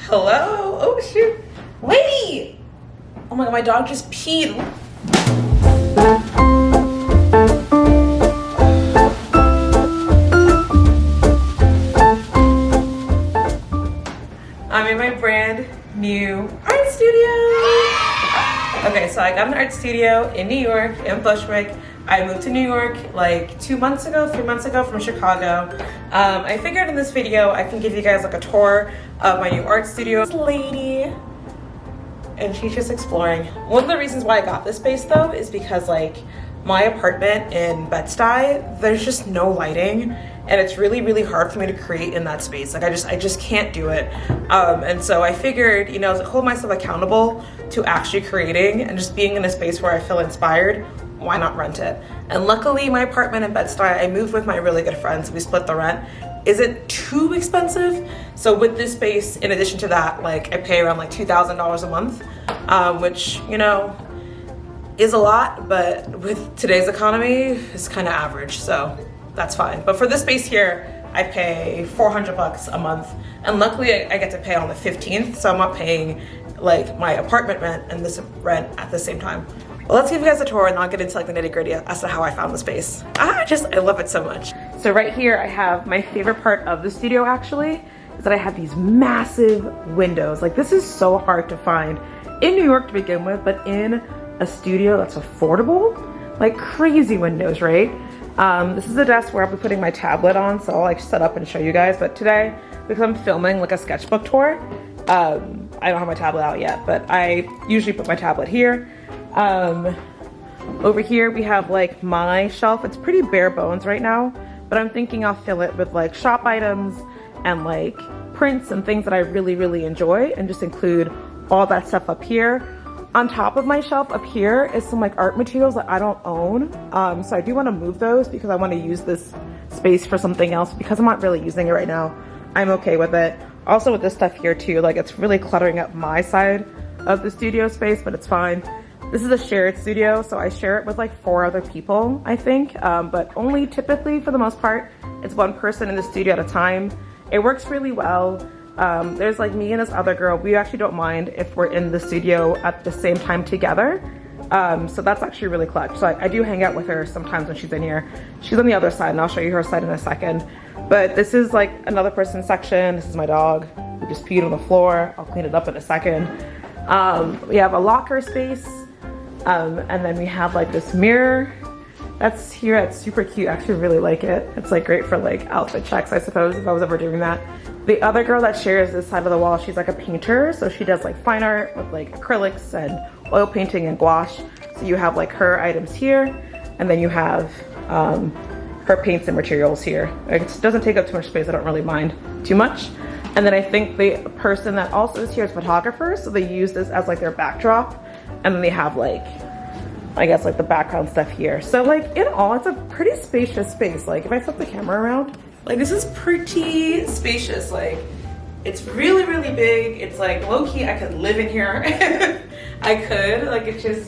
Hello? Oh shoot. Wait! Oh my god, my dog just peed. I'm in my brand new art studio. Okay, so I got an art studio in New York, in Bushwick. I moved to New York like 2 months ago, 3 months ago from Chicago. I figured in this video I can give you guys like a tour of my new art studio. This lady, and she's just exploring. One of the reasons why I got this space though is because like my apartment in Bed-Stuy, there's just no lighting, and it's really hard for me to create in that space. Like I just can't do it. And so I figured, you know, hold myself accountable to actually creating and just being in a space where I feel inspired. Why not rent it? And luckily my apartment in Bed-Stuy, I moved with my really good friends. We split the rent. Isn't too expensive. So with this space, in addition to that, like I pay around like $2,000 a month, which, you know, is a lot, but with today's economy, it's kind of average. So that's fine. But for this space here, I pay $400 a month. And luckily I get to pay on the 15th. So I'm not paying like my apartment rent and this rent at the same time. Well, let's give you guys a tour and I'll get into like the nitty gritty as to how I found the space. I love it so much. So right here, I have my favorite part of the studio actually, is that I have these massive windows. Like this is so hard to find in New York to begin with, but in a studio that's affordable, like crazy windows, right? This is the desk where I'll be putting my tablet on, so I'll like set up and show you guys. But today, because I'm filming like a sketchbook tour, I don't have my tablet out yet, but I usually put my tablet here. Over here we have like my shelf. It's pretty bare bones right now, but I'm thinking I'll fill it with like shop items and like prints and things that I really enjoy, and just include all that stuff up here. On top of my shelf up here is some like art materials that I don't own. So I do want to move those because I want to use this space for something else. Because I'm not really using it right now, I'm okay with it. Also with this stuff here too, like it's really cluttering up my side of the studio space, but it's fine. This is a shared studio, so I share it with like 4 other people, I think, but only typically, for the most part, it's one person in the studio at a time. It works really well. There's like me and this other girl. We actually don't mind if we're in the studio at the same time together. So that's actually really clutch. So I do hang out with her sometimes when she's in here. She's on the other side, and I'll show you her side in a second. But this is like another person's section. This is my dog who just peed on the floor. I'll clean it up in a second. We have a locker space. And then we have like this mirror that's here. It's super cute. I actually really like it. It's like great for like outfit checks, I suppose, if I was ever doing that. The other girl that shares this side of the wall, she's like a painter. So she does like fine art with like acrylics and oil painting and gouache. So you have like her items here, and then you have her paints and materials here. It doesn't take up too much space. I don't really mind too much. And then I think the person that also is here is photographers. So they use this as like their backdrop. And then they have like, I guess like the background stuff here. So like in all, it's a pretty spacious space. Like if I flip the camera around, like this is pretty spacious. Like it's really big. It's like low key, I could live in here. I could, like it's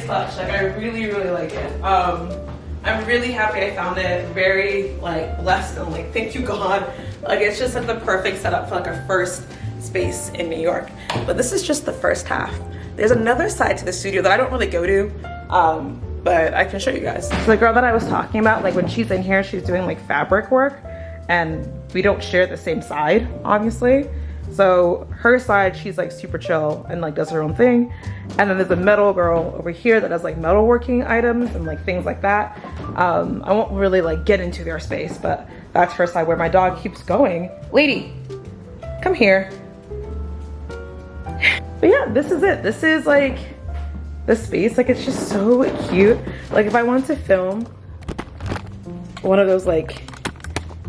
clutch. Like I really like it. I'm really happy I found it. Very like blessed and like thank you God. Like it's just like the perfect setup for like a first space in New York. But this is just the first half. There's another side to the studio that I don't really go to, but I can show you guys. So the girl that I was talking about, like when she's in here, she's doing like fabric work, and we don't share the same side, obviously. So her side, she's like super chill and like does her own thing. And then there's a metal girl over here that does like metalworking items and like things like that. I won't really like get into their space, but that's her side where my dog keeps going. Lady, come here. But yeah, this is it. This is like the space. Like it's just so cute. Like if I want to film one of those like,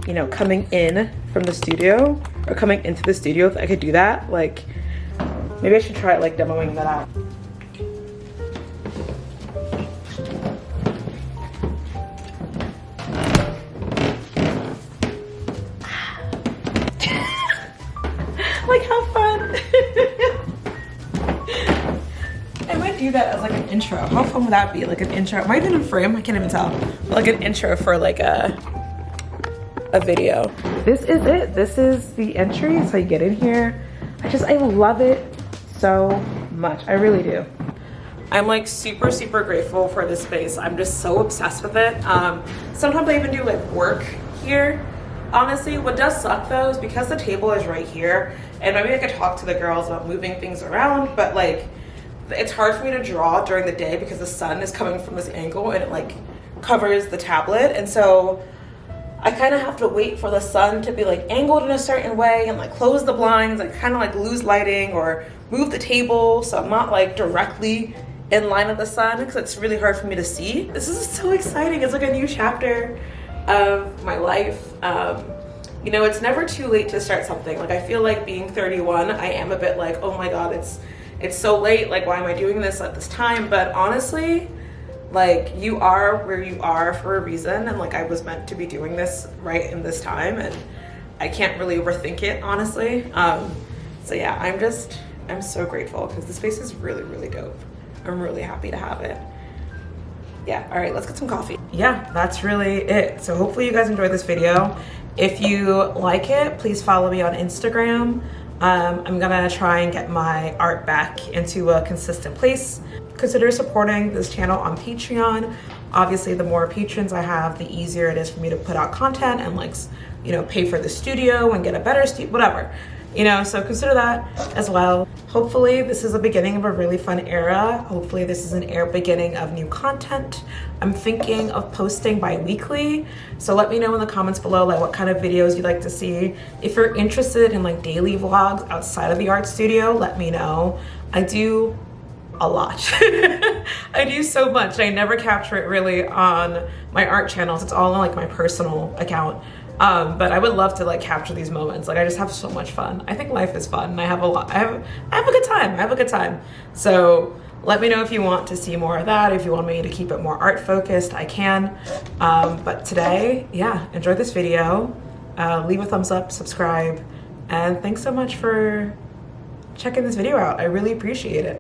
you know, coming in from the studio or coming into the studio, if I could do that, like maybe I should try like demoing that out. Like how fun. I might do that as like an intro. How fun would that be? Like an intro. It might be in a frame, I can't even tell. Like an intro for like a video. This is it. This is the entry. So you get in here. I love it so much. I really do. I'm like super, super grateful for this space. I'm just so obsessed with it. Sometimes I even do like work here. Honestly, what does suck though is because the table is right here, and maybe I could talk to the girls about moving things around, but like it's hard for me to draw during the day because the sun is coming from this angle and it like covers the tablet. And so I kind of have to wait for the sun to be like angled in a certain way and like close the blinds and kind of like lose lighting or move the table so I'm not like directly in line of the sun because it's really hard for me to see. This is so exciting. It's like a new chapter of my life. You know, it's never too late to start something. Like I feel like being 31, I am a bit like, oh my God, it's so late. Like, why am I doing this at this time? But honestly, like you are where you are for a reason. And like I was meant to be doing this right in this time and I can't really overthink it, honestly. So yeah, I'm so grateful because the space is really, really dope. I'm really happy to have it. Yeah, all right, let's get some coffee. Yeah, that's really it. So hopefully you guys enjoyed this video. If you like it, please follow me on Instagram. I'm gonna try and get my art back into a consistent place. Consider supporting this channel on Patreon. Obviously, the more patrons I have, the easier it is for me to put out content and like, you know, pay for the studio and get a better studio, whatever. You know, so consider that as well. Hopefully this is the beginning of a really fun era. Hopefully this is an beginning of new content. I'm thinking of posting bi-weekly. So let me know in the comments below like what kind of videos you'd like to see. If you're interested in like daily vlogs outside of the art studio, let me know. I do a lot. I do so much. I never capture it really on my art channels. It's all on like my personal account. But I would love to like capture these moments. Like I just have so much fun. I think life is fun and I have a good time. I have a good time. So let me know if you want to see more of that. If you want me to keep it more art focused, I can. But today, yeah, enjoy this video. Leave a thumbs up, subscribe, and thanks so much for checking this video out. I really appreciate it.